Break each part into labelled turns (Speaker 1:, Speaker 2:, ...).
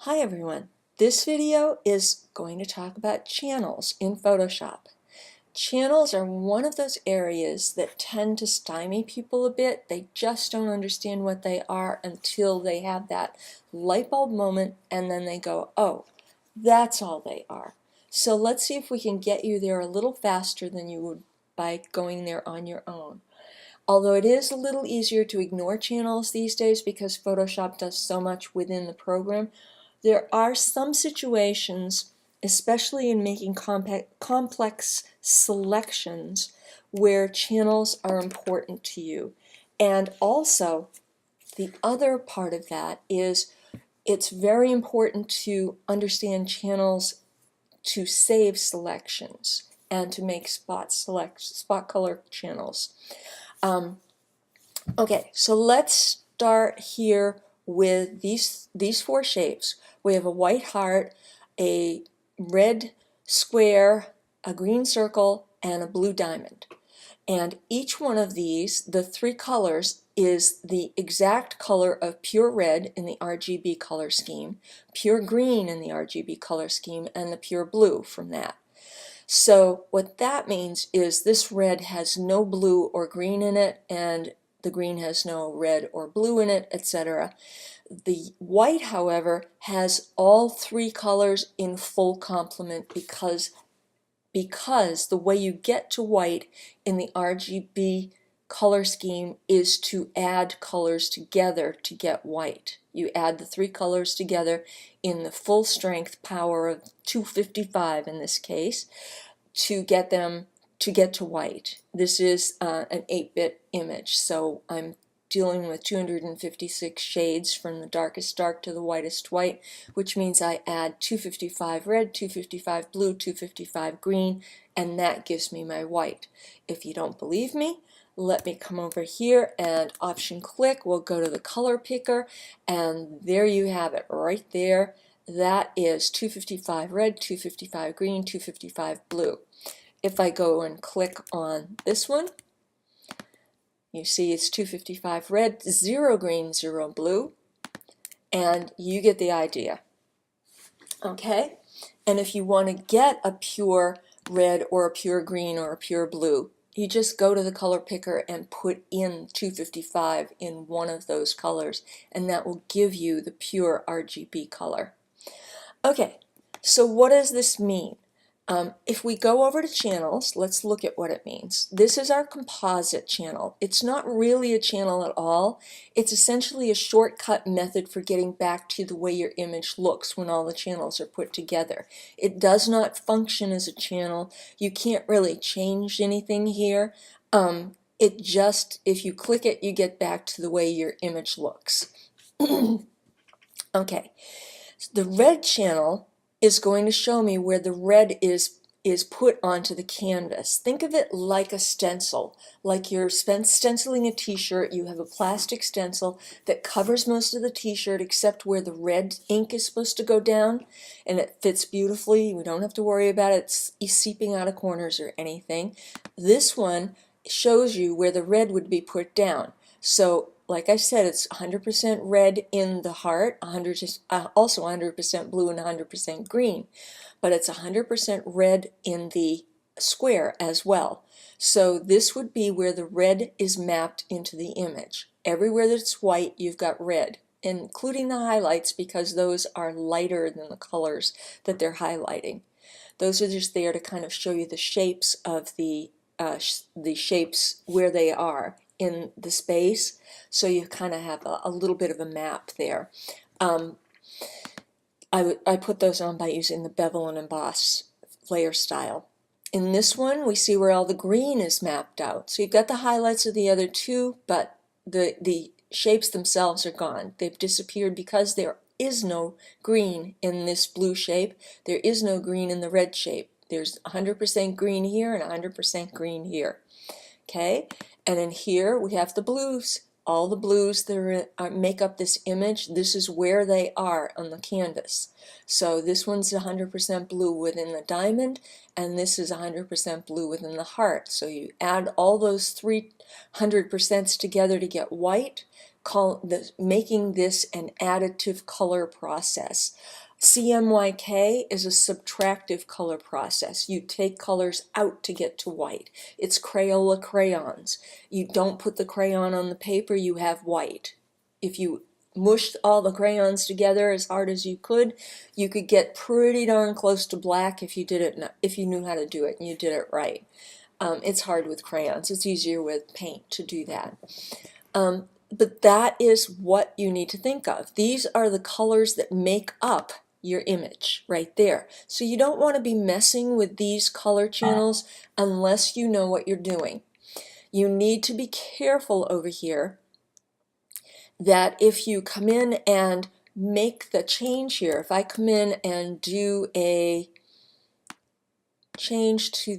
Speaker 1: Hi everyone. This video is going to talk about channels in Photoshop. Channels are one of those areas that tend to stymie people a bit. They just don't understand what they are until they have that light bulb moment and then they go, oh, that's all they are. So let's see if we can get you there a little faster than you would by going there on your own. Although it is a little easier to ignore channels these days because Photoshop does so much within the program, there are some situations, especially in making complex selections, where channels are important to you. And also, the other part of that is it's very important to understand channels to save selections and to make spot color channels. Okay, so let's start here with these four shapes. We have a white heart, a red square, a green circle, and a blue diamond. And each one of these, the three colors, is the exact color of pure red in the RGB color scheme, pure green in the RGB color scheme, and the pure blue from that. So what that means is this red has no blue or green in it, and the green has no red or blue in it, etc. The white, however, has all three colors in full complement because the way you get to white in the RGB color scheme is to add colors together to get white. You add the three colors together in the full strength power of 255 in this case to get to white. This is an 8-bit image, so I'm dealing with 256 shades from the darkest dark to the whitest white, which means I add 255 red, 255 blue, 255 green, and that gives me my white. If you don't believe me, let me come over here and option click. We'll go to the color picker, and there you have it right there. That is 255 red, 255 green, 255 blue. If I go and click on this one, you see it's 255 red, 0 green, 0 blue, and you get the idea. Okay? And if you want to get a pure red or a pure green or a pure blue, you just go to the color picker and put in 255 in one of those colors, and that will give you the pure RGB color. Okay, so what does this mean? If we go over to channels, let's look at what it means. This is our composite channel. It's not really a channel at all. It's essentially a shortcut method for getting back to the way your image looks when all the channels are put together. It does not function as a channel. You can't really change anything here. It just, if you click it, you get back to the way your image looks. Okay, the red channel is going to show me where the red is put onto the canvas. Think of it like a stencil. Like you're stenciling a t-shirt, you have a plastic stencil that covers most of the t-shirt except where the red ink is supposed to go down, and it fits beautifully. We don't have to worry about it seeping out of corners or anything. This one shows you where the red would be put down. So like I said, it's 100% red in the heart, also 100% blue and 100% green, but it's 100% red in the square as well. So this would be where the red is mapped into the image. Everywhere that's white, you've got red, including the highlights because those are lighter than the colors that they're highlighting. Those are just there to kind of show you the shapes of the shapes where they are in the space, so you kind of have a little bit of a map there. I put those on by using the bevel and emboss layer style. In this one, we see where all the green is mapped out. So you've got the highlights of the other two, but the shapes themselves are gone. They've disappeared because there is no green in this blue shape. There is no green in the red shape. There's 100% green here and 100% green here. Okay, and in here we have the blues. All the blues that make up this image, this is where they are on the canvas. So this one's 100% blue within the diamond, and this is 100% blue within the heart. So you add all those 300% together to get white. making this an additive color process. CMYK is a subtractive color process. You take colors out to get to white. It's Crayola crayons. You don't put the crayon on the paper, you have white. If you mushed all the crayons together as hard as you could get pretty darn close to black if you did it, if you knew how to do it and you did it right. It's hard with crayons. It's easier with paint to do that. But that is what you need to think of. These are the colors that make up your image right there. So you don't want to be messing with these color channels unless you know what you're doing. You need to be careful over here that if you come in and make the change here, if I come in and do a change to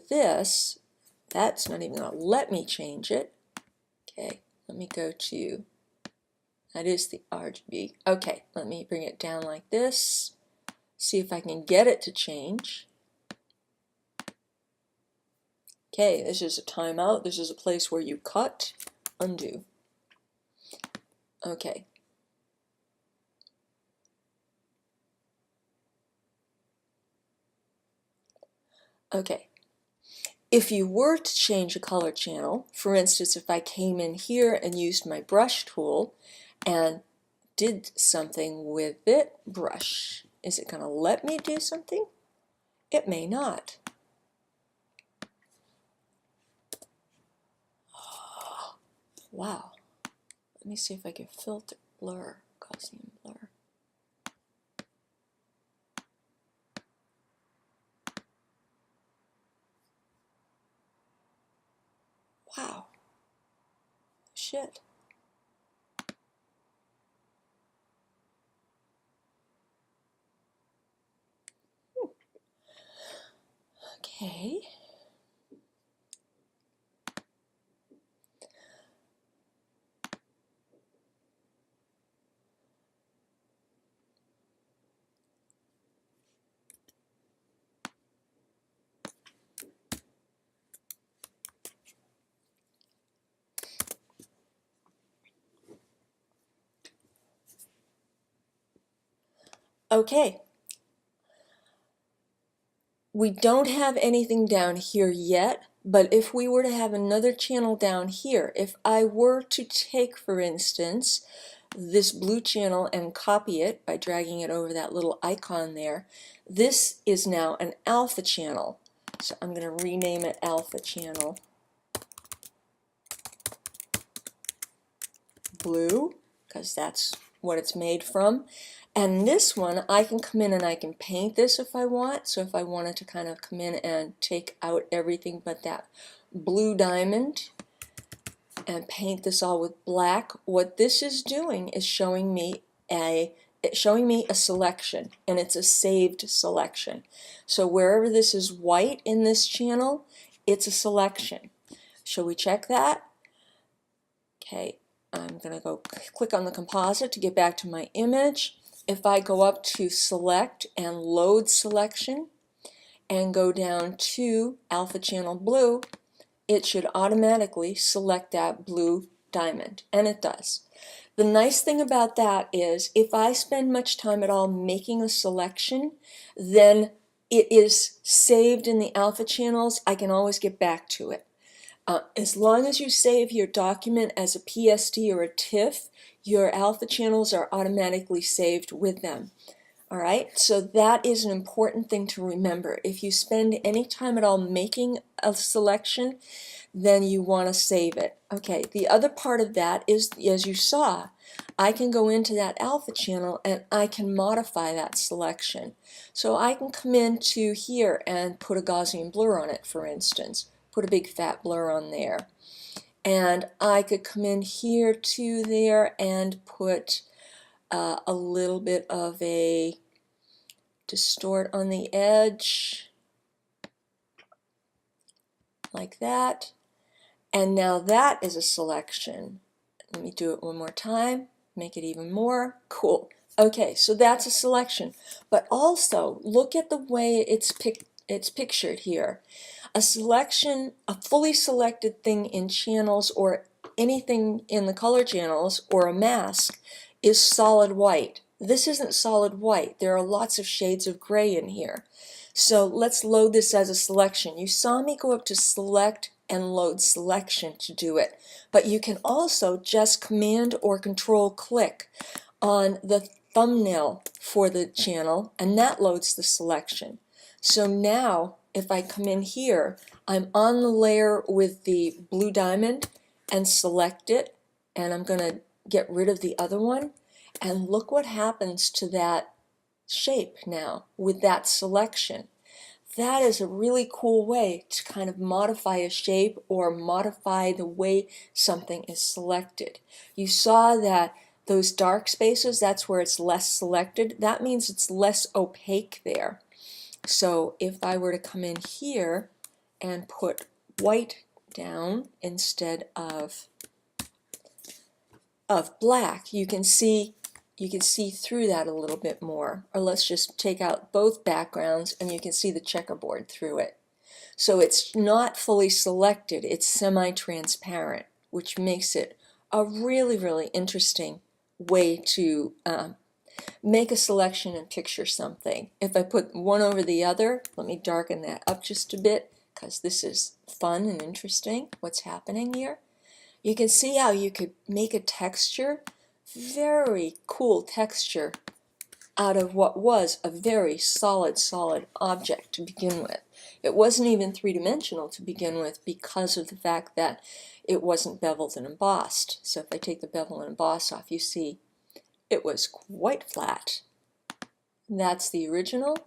Speaker 1: this, that's not even going to let me change it. Okay, let me go to, that is the RGB. Okay, let me bring it down like this, see if I can get it to change. Okay, this is a timeout. This is a place where you cut, undo. Okay. Okay. If you were to change a color channel, for instance, if I came in here and used my brush tool and did something with it, brush, is it going to let me do something? It may not. Oh, wow. Let me see if I can filter, blur, Gaussian blur. Wow. Shit. Okay. Okay. We don't have anything down here yet, but if we were to have another channel down here, if I were to take, for instance, this blue channel and copy it by dragging it over that little icon there, this is now an alpha channel. So I'm going to rename it alpha channel blue, because that's what it's made from. And this one, I can come in and I can paint this if I want. So if I wanted to kind of come in and take out everything but that blue diamond and paint this all with black, what this is doing is showing me a selection, and it's a saved selection. So wherever this is white in this channel, it's a selection. Shall we check that? Okay, I'm going to go click on the composite to get back to my image. If I go up to select and load selection and go down to alpha channel blue, it should automatically select that blue diamond, and it does. The nice thing about that is if I spend much time at all making a selection, then it is saved in the alpha channels. I can always get back to it. As long as you save your document as a PSD or a TIFF, your alpha channels are automatically saved with them. All right, so that is an important thing to remember. If you spend any time at all making a selection, then you want to save it. Okay, the other part of that is, as you saw, I can go into that alpha channel and I can modify that selection. So I can come into here and put a Gaussian blur on it, for instance. Put a big fat blur on there. And I could come in here to there and put a little bit of a distort on the edge, like that. And now that is a selection. Let me do it one more time, make it even more. Cool. Okay, so that's a selection. But also, look at the way it's pictured here. A selection, a fully selected thing in channels or anything in the color channels or a mask is solid white. This isn't solid white. There are lots of shades of gray in here. So let's load this as a selection. You saw me go up to select and load selection to do it, but you can also just command or control click on the thumbnail for the channel and that loads the selection. So now if I come in here, I'm on the layer with the blue diamond and select it, and I'm going to get rid of the other one, and look what happens to that shape now with that selection. That is a really cool way to kind of modify a shape or modify the way something is selected. You saw that those dark spaces, that's where it's less selected. That means it's less opaque there. So if I were to come in here and put white down instead of black, you can see through that a little bit more. Or let's just take out both backgrounds and you can see the checkerboard through it. So it's not fully selected, it's semi-transparent, which makes it a really, really interesting way to make a selection and picture something. If I put one over the other, let me darken that up just a bit because this is fun and interesting what's happening here. You can see how you could make a texture, very cool texture, out of what was a very solid object to begin with. It wasn't even three-dimensional to begin with because of the fact that it wasn't beveled and embossed. So if I take the bevel and emboss off, you see it was quite flat. That's the original.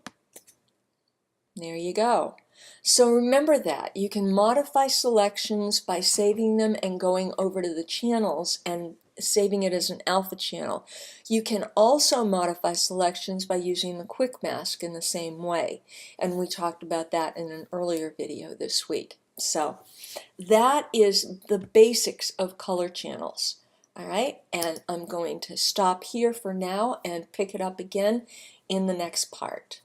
Speaker 1: There you go. So remember that. You can modify selections by saving them and going over to the channels and saving it as an alpha channel. You can also modify selections by using the quick mask in the same way. And we talked about that in an earlier video this week. So that is the basics of color channels. All right, and I'm going to stop here for now and pick it up again in the next part.